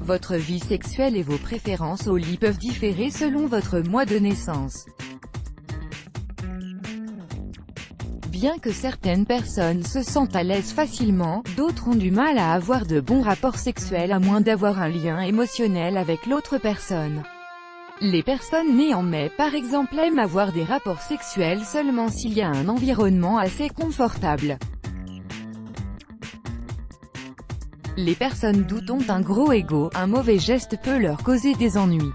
Votre vie sexuelle et vos préférences au lit peuvent différer selon votre mois de naissance. Bien que certaines personnes se sentent à l'aise facilement, d'autres ont du mal à avoir de bons rapports sexuels à moins d'avoir un lien émotionnel avec l'autre personne. Les personnes nées en mai par exemple aiment avoir des rapports sexuels seulement s'il y a un environnement assez confortable. Les personnes d'août ont un gros ego, un mauvais geste peut leur causer des ennuis.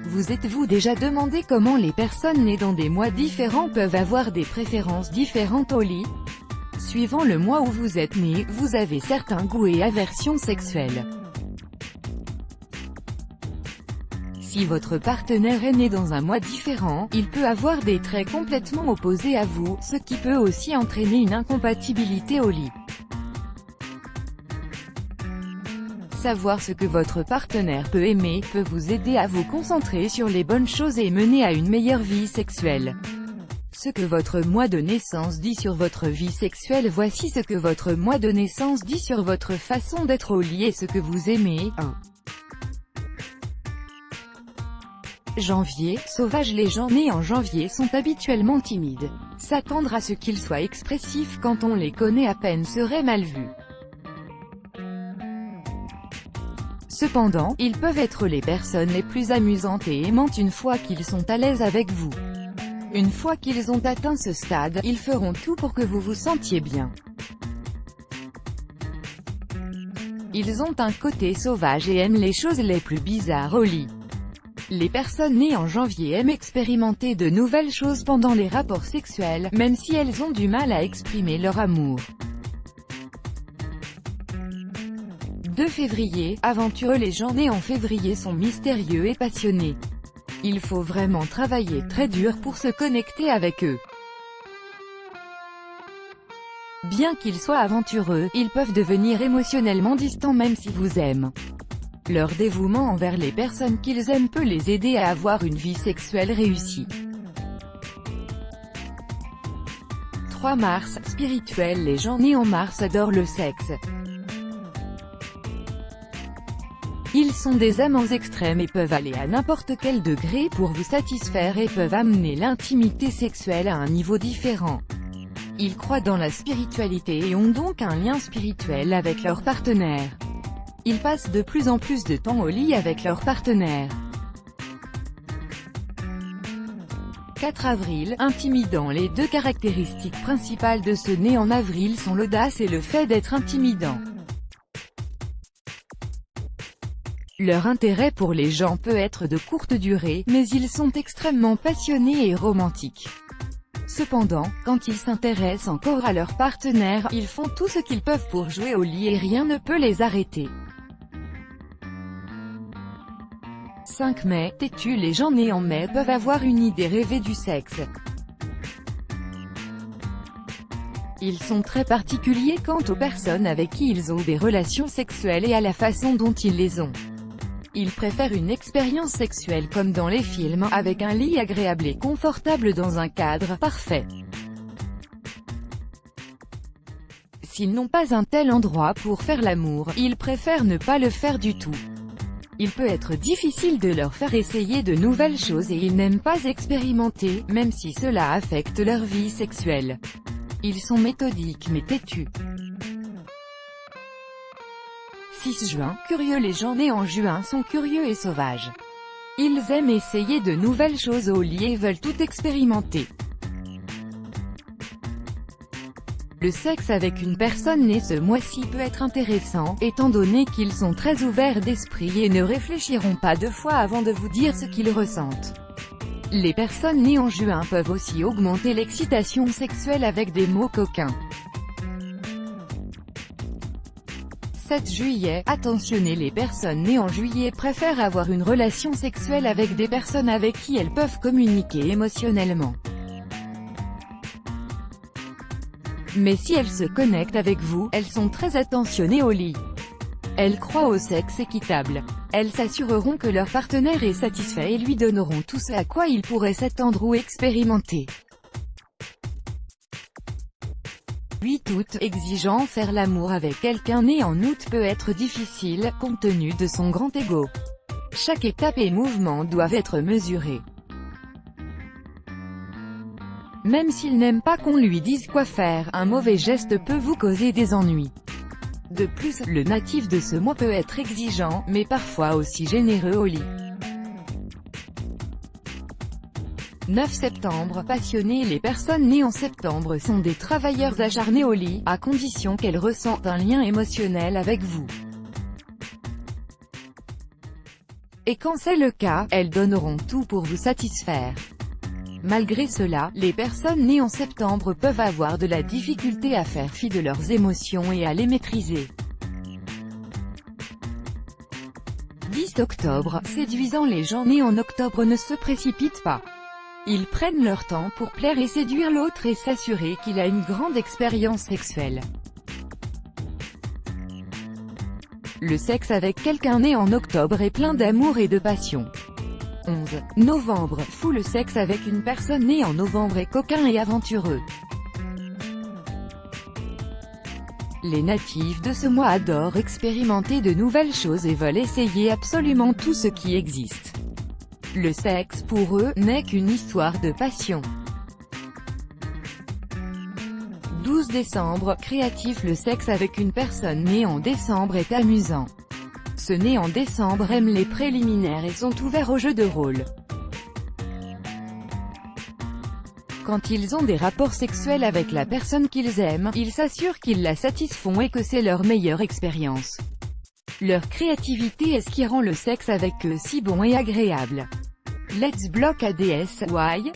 Vous êtes-vous déjà demandé comment les personnes nées dans des mois différents peuvent avoir des préférences différentes au lit? Suivant le mois où vous êtes né, vous avez certains goûts et aversions sexuelles. Si votre partenaire est né dans un mois différent, il peut avoir des traits complètement opposés à vous, ce qui peut aussi entraîner une incompatibilité au lit. Savoir ce que votre partenaire peut aimer, peut vous aider à vous concentrer sur les bonnes choses et mener à une meilleure vie sexuelle. Ce que votre mois de naissance dit sur votre vie sexuelle. Voici ce que votre mois de naissance dit sur votre façon d'être au lit et ce que vous aimez. 1. Janvier, sauvage. Les gens nés en janvier sont habituellement timides. S'attendre à ce qu'ils soient expressifs quand on les connaît à peine serait mal vu. Cependant, ils peuvent être les personnes les plus amusantes et aimantes une fois qu'ils sont à l'aise avec vous. Une fois qu'ils ont atteint ce stade, ils feront tout pour que vous vous sentiez bien. Ils ont un côté sauvage et aiment les choses les plus bizarres au lit. Les personnes nées en janvier aiment expérimenter de nouvelles choses pendant les rapports sexuels, même si elles ont du mal à exprimer leur amour. 2 février, aventureux. Les gens nés en février sont mystérieux et passionnés. Il faut vraiment travailler très dur pour se connecter avec eux. Bien qu'ils soient aventureux, ils peuvent devenir émotionnellement distants même s'ils vous aiment. Leur dévouement envers les personnes qu'ils aiment peut les aider à avoir une vie sexuelle réussie. 3 mars, spirituel. Les gens nés en mars adorent le sexe. Ils sont des amants extrêmes et peuvent aller à n'importe quel degré pour vous satisfaire et peuvent amener l'intimité sexuelle à un niveau différent. Ils croient dans la spiritualité et ont donc un lien spirituel avec leur partenaire. Ils passent de plus en plus de temps au lit avec leur partenaire. 4 avril, intimidant. Les 2 caractéristiques principales de ceux nés en avril sont l'audace et le fait d'être intimidant. Leur intérêt pour les gens peut être de courte durée, mais ils sont extrêmement passionnés et romantiques. Cependant, quand ils s'intéressent encore à leur partenaire, ils font tout ce qu'ils peuvent pour jouer au lit et rien ne peut les arrêter. 5 mai, têtu. Les gens nés en mai peuvent avoir une idée rêvée du sexe. Ils sont très particuliers quant aux personnes avec qui ils ont des relations sexuelles et à la façon dont ils les ont. Ils préfèrent une expérience sexuelle comme dans les films, avec un lit agréable et confortable dans un cadre parfait. S'ils n'ont pas un tel endroit pour faire l'amour, ils préfèrent ne pas le faire du tout. Il peut être difficile de leur faire essayer de nouvelles choses et ils n'aiment pas expérimenter, même si cela affecte leur vie sexuelle. Ils sont méthodiques mais têtus. 6 juin, curieux. Les gens nés en juin sont curieux et sauvages. Ils aiment essayer de nouvelles choses au lit et veulent tout expérimenter. Le sexe avec une personne née ce mois-ci peut être intéressant, étant donné qu'ils sont très ouverts d'esprit et ne réfléchiront pas 2 fois avant de vous dire ce qu'ils ressentent. Les personnes nées en juin peuvent aussi augmenter l'excitation sexuelle avec des mots coquins. 7 juillet, attentionnez. Les personnes nées en juillet préfèrent avoir une relation sexuelle avec des personnes avec qui elles peuvent communiquer émotionnellement. Mais si elles se connectent avec vous, elles sont très attentionnées au lit. Elles croient au sexe équitable. Elles s'assureront que leur partenaire est satisfait et lui donneront tout ce à quoi il pourrait s'attendre ou expérimenter. 8 août, exigeant, faire l'amour avec quelqu'un né en août peut être difficile, compte tenu de son grand ego. Chaque étape et mouvement doivent être mesurés. Même s'il n'aime pas qu'on lui dise quoi faire, un mauvais geste peut vous causer des ennuis. De plus, le natif de ce mois peut être exigeant, mais parfois aussi généreux au lit. 9 septembre, passionné. Les personnes nées en septembre sont des travailleurs acharnés au lit, à condition qu'elles ressentent un lien émotionnel avec vous. Et quand c'est le cas, elles donneront tout pour vous satisfaire. Malgré cela, les personnes nées en septembre peuvent avoir de la difficulté à faire fi de leurs émotions et à les maîtriser. 10 octobre, séduisant. Les gens nés en octobre ne se précipitent pas. Ils prennent leur temps pour plaire et séduire l'autre et s'assurer qu'il a une grande expérience sexuelle. Le sexe avec quelqu'un né en octobre est plein d'amour et de passion. 11 novembre, fou. Le sexe avec une personne née en novembre est coquin et aventureux. Les natifs de ce mois adorent expérimenter de nouvelles choses et veulent essayer absolument tout ce qui existe. Le sexe, pour eux, n'est qu'une histoire de passion. 12 décembre, créatif. Le sexe avec une personne née en décembre est amusant. Ceux nés en décembre aiment les préliminaires et sont ouverts aux jeux de rôle. Quand ils ont des rapports sexuels avec la personne qu'ils aiment, ils s'assurent qu'ils la satisfont et que c'est leur meilleure expérience. Leur créativité est ce qui rend le sexe avec eux si bon et agréable. Let's block ADS, why?